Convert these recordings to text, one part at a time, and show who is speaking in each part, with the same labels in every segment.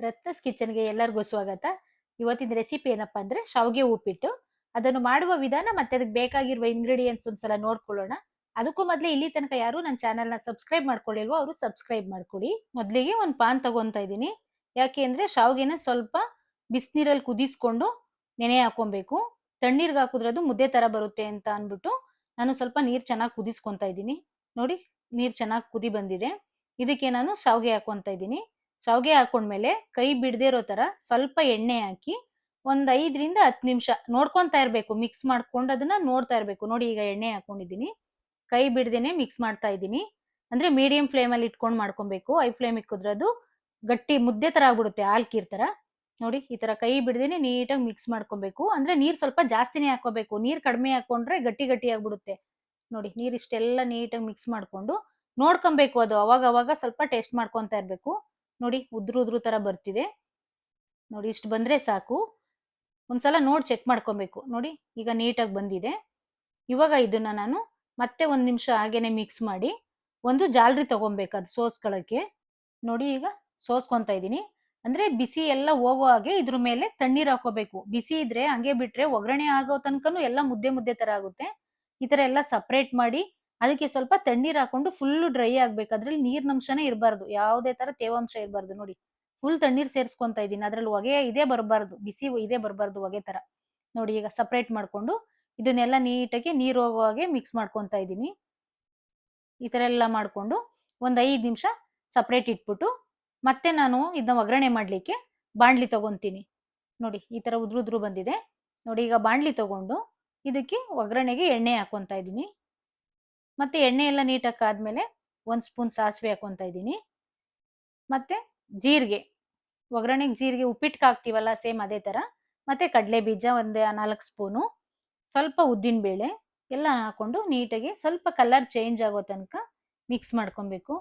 Speaker 1: ರತ್ನಸ್ ಕಿಚನ್ಗೆ ಎಲ್ಲರಿಗೂ ಸ್ವಾಗತ. ಇವತ್ತಿನ ರೆಸಿಪಿ ಏನಪ್ಪಾ ಅಂದ್ರೆ ಶಾವಿಗೆ ಉಪ್ಪಿಟ್ಟು. ಅದನ್ನು ಮಾಡುವ ವಿಧಾನ ಮತ್ತೆ ಅದಕ್ಕೆ ಬೇಕಾಗಿರುವ ಇಂಗ್ರೀಡಿಯೆಂಟ್ಸ್ ಒಂದ್ಸಲ ನೋಡ್ಕೊಳ್ಳೋಣ. ಅದಕ್ಕೂ ಮೊದಲೇ ಇಲ್ಲಿ ತನಕ ಯಾರು ನನ್ನ ಚಾನೆಲ್ ನ ಸಬ್ಸ್ಕ್ರೈಬ್ ಮಾಡ್ಕೊಳ್ಳಿಲ್ವೋ ಅವರು ಸಬ್ಸ್ಕ್ರೈಬ್ ಮಾಡ್ಕೊಡಿ. ಮೊದಲಿಗೆ ಒಂದು ಪಾನ್ ತಗೊಂತಾ ಇದ್ದೀನಿ. ಯಾಕೆ ಅಂದ್ರೆ ಶಾವಿಗೆನ ಸ್ವಲ್ಪ ಬಿಸಿನೀರಲ್ಲಿ ಕುದಿಸ್ಕೊಂಡು ನೆನೆ ಹಾಕೊಬೇಕು. ತಣ್ಣೀರ್ಗೆ ಹಾಕಿದ್ರೆ ಅದು ಮುದ್ದೆ ತರ ಬರುತ್ತೆ ಅಂತ ಅನ್ಬಿಟ್ಟು ನಾನು ಸ್ವಲ್ಪ ನೀರ್ ಚೆನ್ನಾಗಿ ಕುದಿಸ್ಕೊಂತಾ ಇದ್ದೀನಿ. ನೋಡಿ, ನೀರ್ ಚೆನ್ನಾಗಿ ಕುದಿ ಬಂದಿದೆ. ಇದಕ್ಕೆ ನಾನು ಶಾವಿಗೆ ಹಾಕೊಂತ ಇದ್ದೀನಿ. ಶಾವಿಗೆ ಹಾಕೊಂಡ್ಮೇಲೆ ಕೈ ಬಿಡದೆ ಇರೋ ತರ ಸ್ವಲ್ಪ ಎಣ್ಣೆ ಹಾಕಿ ಒಂದ್ 5ರಿಂದ 10 ನಿಮಿಷ ನೋಡ್ಕೊಂತಾ ಇರ್ಬೇಕು. ಮಿಕ್ಸ್ ಮಾಡ್ಕೊಂಡು ಅದನ್ನ ನೋಡ್ತಾ ಇರ್ಬೇಕು. ನೋಡಿ, ಈಗ ಎಣ್ಣೆ ಹಾಕೊಂಡಿದ್ದೀನಿ. ಕೈ ಬಿಡ್ದೇನೆ ಮಿಕ್ಸ್ ಮಾಡ್ತಾ ಇದ್ದೀನಿ. ಅಂದ್ರೆ ಮೀಡಿಯಂ ಫ್ಲೇಮ್ ಅಲ್ಲಿ ಇಟ್ಕೊಂಡು ಮಾಡ್ಕೊಬೇಕು. ಹೈ ಫ್ಲೇಮ್ ಇಕ್ಕಿದ್ರೆ ಅದು ಗಟ್ಟಿ ಮುದ್ದೆ ತರ ಆಗ್ಬಿಡುತ್ತೆ, ಹಾಲ್ಕೀರ್ ತರ. ನೋಡಿ, ಈ ತರ ಕೈ ಬಿಡ್ದೇನೆ ನೀಟಾಗಿ ಮಿಕ್ಸ್ ಮಾಡ್ಕೊಬೇಕು. ಅಂದ್ರೆ ನೀರ್ ಸ್ವಲ್ಪ ಜಾಸ್ತಿನೇ ಹಾಕೋಬೇಕು. ನೀರ್ ಕಡಿಮೆ ಹಾಕೊಂಡ್ರೆ ಗಟ್ಟಿ ಗಟ್ಟಿ ಆಗ್ಬಿಡುತ್ತೆ. ನೋಡಿ, ನೀರ್ ಇಷ್ಟೆಲ್ಲ ನೀಟಾಗಿ ಮಿಕ್ಸ್ ಮಾಡ್ಕೊಂಡು ನೋಡ್ಕೊಬೇಕು. ಅದು ಅವಾಗ ಅವಾಗ ಸ್ವಲ್ಪ ಟೇಸ್ಟ್ ಮಾಡ್ಕೊಂತ ಇರ್ಬೇಕು. ನೋಡಿ, ಉದ್ರು ಉದ್ರು ತರ ಬರ್ತಿದೆ. ನೋಡಿ, ಇಷ್ಟು ಬಂದ್ರೆ ಸಾಕು. ಒಂದ್ಸಲ ನೋಡಿ ಚೆಕ್ ಮಾಡ್ಕೊಬೇಕು. ನೋಡಿ, ಈಗ ನೀಟಾಗಿ ಬಂದಿದೆ. ಇವಾಗ ಇದನ್ನ ನಾನು ಮತ್ತೆ ಒಂದ್ ನಿಮಿಷ ಹಾಗೇನೆ ಮಿಕ್ಸ್ ಮಾಡಿ ಒಂದು ಜಾಲರಿ ತಗೊಬೇಕು ಅದು ಸೋಸ್ಕೊಳ್ಳೋಕೆ. ನೋಡಿ, ಈಗ ಸೋಸ್ಕೊಂತ ಇದೀನಿ. ಅಂದ್ರೆ ಬಿಸಿ ಎಲ್ಲ ಹೋಗೋ ಹಾಗೆ ಇದ್ರ ಮೇಲೆ ತಣ್ಣೀರ್ ಹಾಕೋಬೇಕು. ಬಿಸಿ ಇದ್ರೆ ಹಂಗೆ ಬಿಟ್ರೆ ಒಗ್ಗರಣೆ ಆಗೋ ತನಕನೂ ಎಲ್ಲ ಮುದ್ದೆ ಮುದ್ದೆ ತರ ಆಗುತ್ತೆ. ಈ ತರ ಎಲ್ಲ ಸಪರೇಟ್ ಮಾಡಿ ಅದಕ್ಕೆ ಸ್ವಲ್ಪ ತಣ್ಣೀರ್ ಹಾಕೊಂಡು ಫುಲ್ ಡ್ರೈ ಆಗ್ಬೇಕು. ಅದ್ರಲ್ಲಿ ನೀರಿನಂಶನೇ ಇರಬಾರ್ದು, ಯಾವುದೇ ತರ ತೇವಾಂಶ ಇರಬಾರ್ದು. ನೋಡಿ, ಫುಲ್ ತಣ್ಣೀರ್ ಸೇರಿಸ್ಕೊಂತ ಇದೀನಿ. ಅದ್ರಲ್ಲಿ ಹೊಗೆ ಇದೇ ಬರಬಾರ್ದು, ಬಿಸಿ ಇದೇ ಬರಬಾರ್ದು ಹೊಗೆ ತರ. ನೋಡಿ, ಈಗ ಸಪರೇಟ್ ಮಾಡ್ಕೊಂಡು ಇದನ್ನೆಲ್ಲ ನೀಟಾಗಿ ನೀರ್ ಹೋಗೋ ಹಾಗೆ ಮಿಕ್ಸ್ ಮಾಡ್ಕೊಂತ ಇದೀನಿ. ಈ ತರ ಎಲ್ಲ ಮಾಡ್ಕೊಂಡು ಒಂದ್ 5 ನಿಮಿಷ ಸಪರೇಟ್ ಇಟ್ಬಿಟ್ಟು ಮತ್ತೆ ನಾನು ಇದನ್ನ ಒಗ್ಗರಣೆ ಮಾಡ್ಲಿಕ್ಕೆ ಬಾಣ್ಲಿ ತಗೊಂತೀನಿ. ನೋಡಿ, ಈ ತರ ಉದ್ರು ಉದ್ರು ಬಂದಿದೆ. ನೋಡಿ, ಈಗ ಬಾಣ್ಲಿ ತಗೊಂಡು ಇದಕ್ಕೆ ಒಗ್ಗರಣೆಗೆ ಎಣ್ಣೆ ಹಾಕೊಂತ ಇದೀನಿ. ಮತ್ತೆ ಎಣ್ಣೆ ಎಲ್ಲ ನೀಟಾಗಿ ಕಾದ್ಮೇಲೆ 1 ಸ್ಪೂನ್ ಸಾಸಿವೆ ಹಾಕೊಂತ ಇದೀನಿ. ಮತ್ತೆ ಜೀರಿಗೆ, ಒಗ್ಗರಣೆಗೆ ಜೀರಿಗೆ ಉಪ್ಪಿಟ್ಟಿಗೆ ಹಾಕ್ತಿವಲ್ಲ ಸೇಮ್ ಅದೇ ತರ. ಮತ್ತೆ ಕಡಲೆ ಬೀಜ ಒಂದು 4 ಸ್ಪೂನು, ಸ್ವಲ್ಪ ಉದ್ದಿನ ಬೇಳೆ ಎಲ್ಲ ಹಾಕೊಂಡು ನೀಟಾಗಿ ಸ್ವಲ್ಪ ಕಲರ್ ಚೇಂಜ್ ಆಗೋ ತನಕ ಮಿಕ್ಸ್ ಮಾಡ್ಕೊಬೇಕು.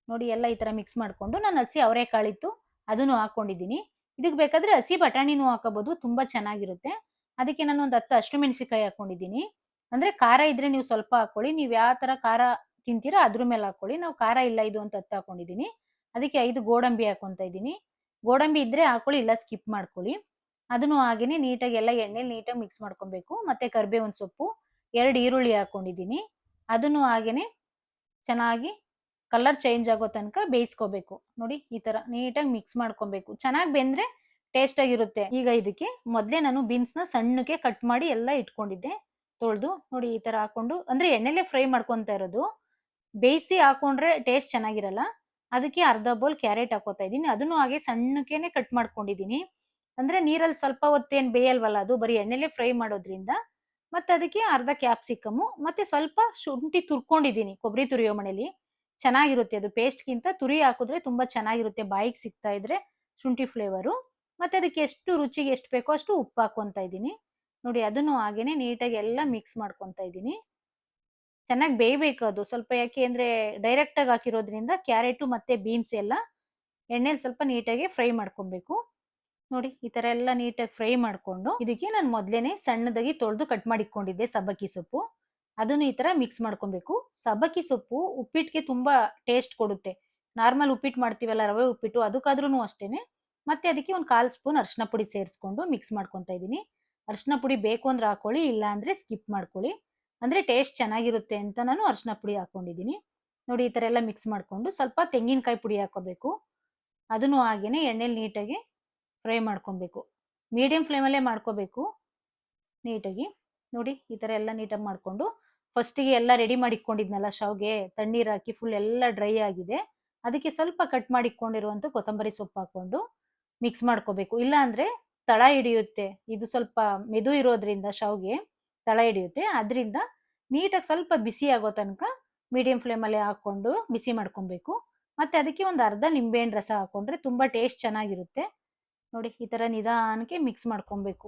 Speaker 1: ನೋಡಿ, ಎಲ್ಲ ಈ ತರ ಮಿಕ್ಸ್ ಮಾಡ್ಕೊಂಡು ನಾನು ಹಸಿ ಅವರೆಕಾಳಿತ್ತು ಅದನ್ನು ಹಾಕೊಂಡಿದ್ದೀನಿ. ಇದಕ್ಕೆ ಬೇಕಾದ್ರೆ ಹಸಿ ಬಟಾಣಿನೂ ಹಾಕೋಬಹುದು, ತುಂಬಾ ಚೆನ್ನಾಗಿರುತ್ತೆ. ಅದಕ್ಕೆ ನಾನು ಒಂದು 10 ಹಸಿಮೆಣಸಿನಕಾಯಿ ಹಾಕೊಂಡಿದ್ದೀನಿ. ಅಂದ್ರೆ ಖಾರ ಇದ್ರೆ ನೀವು ಸ್ವಲ್ಪ ಹಾಕೊಳ್ಳಿ. ನೀವು ಯಾವ ತರ ಖಾರ ತಿಂತೀರಾ ಅದ್ರ ಮೇಲೆ ಹಾಕೊಳ್ಳಿ. ನಾವು ಖಾರ ಇಲ್ಲ ಇದು ಅಂತ 10 ಹಾಕೊಂಡಿದ್ದೀನಿ. ಅದಕ್ಕೆ 5 ಗೋಡಂಬಿ ಹಾಕೊಂತ ಇದ್ದೀನಿ. ಗೋಡಂಬಿ ಇದ್ರೆ ಹಾಕೊಳ್ಳಿ, ಇಲ್ಲ ಸ್ಕಿಪ್ ಮಾಡ್ಕೊಳ್ಳಿ. ಅದನ್ನು ಹಾಗೇನೆ ನೀಟಾಗಿ ಎಲ್ಲ ಎಣ್ಣೆಲಿ ನೀಟಾಗಿ ಮಿಕ್ಸ್ ಮಾಡ್ಕೊಬೇಕು. ಮತ್ತೆ ಕರಿಬೇವಿನ ಸೊಪ್ಪು, 2 ಈರುಳ್ಳಿ ಹಾಕೊಂಡಿದ್ದೀನಿ. ಅದನ್ನು ಹಾಗೇನೆ ಚೆನ್ನಾಗಿ ಕಲರ್ ಚೇಂಜ್ ಆಗೋ ತನಕ ಬೇಯಿಸ್ಕೋಬೇಕು. ನೋಡಿ, ಈ ತರ ನೀಟಾಗಿ ಮಿಕ್ಸ್ ಮಾಡ್ಕೊಬೇಕು. ಚೆನ್ನಾಗಿ ಬೆಂದ್ರೆ ಟೇಸ್ಟ್ ಆಗಿರುತ್ತೆ. ಈಗ ಇದಕ್ಕೆ ಮೊದಲೇ ನಾನು ಬೀನ್ಸ್ ನ ಸಣ್ಣಕ್ಕೆ ಕಟ್ ಮಾಡಿ ಎಲ್ಲ ಇಟ್ಕೊಂಡಿದ್ದೆ ತೊಳೆದು. ನೋಡಿ, ಈ ತರ ಹಾಕೊಂಡು ಅಂದ್ರೆ ಎಣ್ಣೆಲೆ ಫ್ರೈ ಮಾಡ್ಕೊಂತ ಇರೋದು. ಬೇಯಿಸಿ ಹಾಕೊಂಡ್ರೆ ಟೇಸ್ಟ್ ಚೆನ್ನಾಗಿರಲ್ಲ. ಅದಕ್ಕೆ ಅರ್ಧ ಬೌಲ್ ಕ್ಯಾರೆಟ್ ಹಾಕೋತಾ ಇದ್ದೀನಿ. ಅದನ್ನು ಹಾಗೆ ಸಣ್ಣಕೆನೆ ಕಟ್ ಮಾಡ್ಕೊಂಡಿದ್ದೀನಿ. ಅಂದ್ರೆ ನೀರಲ್ಲಿ ಸ್ವಲ್ಪ ಹೊತ್ತೇನ್ ಬೇಯಲ್ವಲ್ಲ, ಅದು ಬರೀ ಎಣ್ಣೆಲೆ ಫ್ರೈ ಮಾಡೋದ್ರಿಂದ. ಮತ್ತೆ ಅದಕ್ಕೆ ಅರ್ಧ ಕ್ಯಾಪ್ಸಿಕಮ್ ಮತ್ತೆ ಸ್ವಲ್ಪ ಶುಂಠಿ ತುರ್ಕೊಂಡಿದ್ದೀನಿ ಕೊಬ್ಬರಿ ತುರಿಯೋ ಮಣೆಲಿ. ಚೆನ್ನಾಗಿರುತ್ತೆ ಅದು. ಪೇಸ್ಟ್ಗಿಂತ ತುರಿ ಹಾಕಿದ್ರೆ ತುಂಬಾ ಚೆನ್ನಾಗಿರುತ್ತೆ ಬಾಯಿಗೆ ಸಿಗ್ತಾ ಇದ್ರೆ ಶುಂಠಿ ಫ್ಲೇವರು. ಮತ್ತೆ ಅದಕ್ಕೆ ಎಷ್ಟು ರುಚಿಗೆ ಎಷ್ಟು ಬೇಕೋ ಅಷ್ಟು ಉಪ್ಪು ಹಾಕೊಂತ ಇದ್ದೀನಿ. ನೋಡಿ, ಅದನ್ನು ಹಾಗೇನೆ ನೀಟಾಗಿ ಎಲ್ಲ ಮಿಕ್ಸ್ ಮಾಡ್ಕೊಂತ ಇದ್ದೀನಿ. ಚೆನ್ನಾಗಿ ಬೇಯಬೇಕು ಅದು ಸ್ವಲ್ಪ. ಯಾಕೆ ಅಂದ್ರೆ ಡೈರೆಕ್ಟ್ ಆಗಿ ಹಾಕಿರೋದ್ರಿಂದ ಕ್ಯಾರೆಟು ಮತ್ತೆ ಬೀನ್ಸ್ ಎಲ್ಲ ಎಣ್ಣೆಲಿ ಸ್ವಲ್ಪ ನೀಟಾಗಿ ಫ್ರೈ ಮಾಡ್ಕೊಬೇಕು. ನೋಡಿ, ಈ ತರ ಎಲ್ಲ ನೀಟಾಗಿ ಫ್ರೈ ಮಾಡ್ಕೊಂಡು ಇದಕ್ಕೆ ನಾನು ಮೊದ್ಲೇನೆ ಸಣ್ಣದಾಗಿ ತೊಳೆದು ಕಟ್ ಮಾಡಿ ಇಟ್ಕೊಂಡಿದ್ದೆ ಸಬ್ಬಕ್ಕಿ ಸೊಪ್ಪು. ಅದನ್ನು ಈ ತರ ಮಿಕ್ಸ್ ಮಾಡ್ಕೊಬೇಕು. ಸಬ್ಬಕ್ಕಿ ಸೊಪ್ಪು ಉಪ್ಪಿಟ್ಟಿಗೆ ತುಂಬಾ ಟೇಸ್ಟ್ ಕೊಡುತ್ತೆ. ನಾರ್ಮಲ್ ಉಪ್ಪಿಟ್ಟು ಮಾಡ್ತೀವಲ್ಲ ರವೆ ಉಪ್ಪಿಟ್ಟು, ಅದಕ್ಕಾದ್ರೂ ಅಷ್ಟೇನೆ. ಮತ್ತೆ ಅದಕ್ಕೆ ಒಂದು 1/4 ಸ್ಪೂನ್ ಅರಿಶಿನ ಪುಡಿ ಸೇರಿಸ್ಕೊಂಡು ಮಿಕ್ಸ್ ಮಾಡ್ಕೊಂತ ಇದ್ದೀನಿ. ಅರಿಶಿನ ಪುಡಿ ಬೇಕು ಅಂದ್ರೆ ಹಾಕೊಳ್ಳಿ, ಇಲ್ಲ ಅಂದ್ರೆ ಸ್ಕಿಪ್ ಮಾಡ್ಕೊಳ್ಳಿ. ಅಂದ್ರೆ ಟೇಸ್ಟ್ ಚೆನ್ನಾಗಿರುತ್ತೆ ಅಂತ ನಾನು ಅರಿಶಿನ ಪುಡಿ ಹಾಕೊಂಡಿದ್ದೀನಿ. ನೋಡಿ, ಈ ತರ ಎಲ್ಲ ಮಿಕ್ಸ್ ಮಾಡ್ಕೊಂಡು ಸ್ವಲ್ಪ ತೆಂಗಿನಕಾಯಿ ಪುಡಿ ಹಾಕೋಬೇಕು. ಅದನ್ನು ಹಾಗೇನೆ ಎಣ್ಣೆಲಿ ನೀಟಾಗಿ ಫ್ರೈ ಮಾಡ್ಕೊಬೇಕು. ಮೀಡಿಯಂ ಫ್ಲೇಮಲ್ಲೇ ಮಾಡ್ಕೋಬೇಕು ನೀಟಾಗಿ. ನೋಡಿ, ಈ ತರ ಎಲ್ಲ ನೀಟಾಗಿ ಮಾಡ್ಕೊಂಡು ಫಸ್ಟಿಗೆ ಎಲ್ಲ ರೆಡಿ ಮಾಡಿ ಇಟ್ಕೊಂಡಿದ್ನಲ್ಲ ಶಾವ್ಗೆ, ತಣ್ಣೀರ್ ಹಾಕಿ ಫುಲ್ ಎಲ್ಲ ಡ್ರೈ ಆಗಿದೆ. ಅದಕ್ಕೆ ಸ್ವಲ್ಪ ಕಟ್ ಮಾಡಿ ಇಟ್ಕೊಂಡಿರುವಂತ ಕೊತ್ತಂಬರಿ ಸೊಪ್ಪು ಹಾಕೊಂಡು ಮಿಕ್ಸ್ ಮಾಡ್ಕೋಬೇಕು. ಇಲ್ಲ ಅಂದ್ರೆ ತಳ ಹಿಡಿಯುತ್ತೆ. ಇದು ಸ್ವಲ್ಪ ಮೆದು ಇರೋದ್ರಿಂದ ಶಾವ್ಗೆ ತಳ ಹಿಡಿಯುತ್ತೆ. ಅದರಿಂದ ನೀಟಾಗಿ ಸ್ವಲ್ಪ ಬಿಸಿ ಆಗೋ ತನಕ ಮೀಡಿಯಂ ಫ್ಲೇಮಲ್ಲೇ ಹಾಕೊಂಡು ಬಿಸಿ ಮಾಡ್ಕೊಬೇಕು. ಮತ್ತೆ ಅದಕ್ಕೆ ಒಂದು ಅರ್ಧ ನಿಂಬೆಹಣ್ಣು ರಸ ಹಾಕೊಂಡ್ರೆ ತುಂಬಾ ಟೇಸ್ಟ್ ಚೆನ್ನಾಗಿರುತ್ತೆ. ನೋಡಿ, ಈ ತರ ನಿಧಾನಕ್ಕೆ ಮಿಕ್ಸ್ ಮಾಡ್ಕೊಬೇಕು.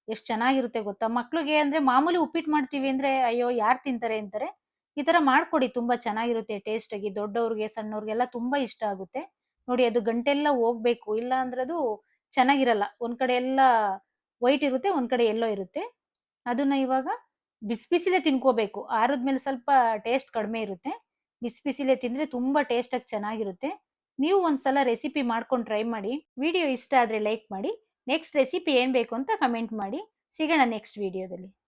Speaker 1: ಎಷ್ಟ್ ಚೆನ್ನಾಗಿರುತ್ತೆ ಗೊತ್ತಾ? ಮಕ್ಳಿಗೆ ಅಂದ್ರೆ ಮಾಮೂಲಿ ಉಪ್ಪಿಟ್ಟು ಮಾಡ್ತೀವಿ ಅಂದ್ರೆ ಅಯ್ಯೋ ಯಾರ್ ತಿಂತಾರೆ ಅಂತಾರೆ. ಈ ತರ ಮಾಡ್ಕೊಡಿ, ತುಂಬಾ ಚೆನ್ನಾಗಿರುತ್ತೆ ಟೇಸ್ಟ್ ಆಗಿ. ದೊಡ್ಡವ್ರಿಗೆ ಸಣ್ಣವ್ರಿಗೆಲ್ಲ ತುಂಬಾ ಇಷ್ಟ ಆಗುತ್ತೆ. ನೋಡಿ, ಅದು ಗಂಟೆಲ್ಲ ಹೋಗ್ಬೇಕು, ಇಲ್ಲ ಅಂದ್ರೆ ಅದು ಚೆನ್ನಾಗಿರಲ್ಲ. ಒಂದ್ ಕಡೆ ಎಲ್ಲ ವೈಟ್ ಇರುತ್ತೆ, ಒಂದ್ ಕಡೆ ಯೆಲ್ಲೋ ಇರುತ್ತೆ. ಅದನ್ನ ಇವಾಗ ಬಿಸಿ ಬಿಸಿಲೇ ತಿನ್ಕೋಬೇಕು. ಆರಿದ್ಮೇಲೆ ಸ್ವಲ್ಪ ಟೇಸ್ಟ್ ಕಡಿಮೆ ಇರುತ್ತೆ. ಬಿಸಿ ಬಿಸಿಲೇ ತಿಂದ್ರೆ ತುಂಬಾ ಟೇಸ್ಟ್ ಆಗಿ ಚೆನ್ನಾಗಿರುತ್ತೆ. ನೀವು ಒಂದ್ಸಲ ರೆಸಿಪಿ ಮಾಡ್ಕೊಂಡು ಟ್ರೈ ಮಾಡಿ. ವಿಡಿಯೋ ಇಷ್ಟ ಆದ್ರೆ ಲೈಕ್ ಮಾಡಿ. ನೆಕ್ಸ್ಟ್ ರೆಸಿಪಿ ಏನ್ ಬೇಕು ಅಂತ ಕಮೆಂಟ್ ಮಾಡಿ. ಸಿಗೋಣ ನೆಕ್ಸ್ಟ್ ವಿಡಿಯೋದಲ್ಲಿ.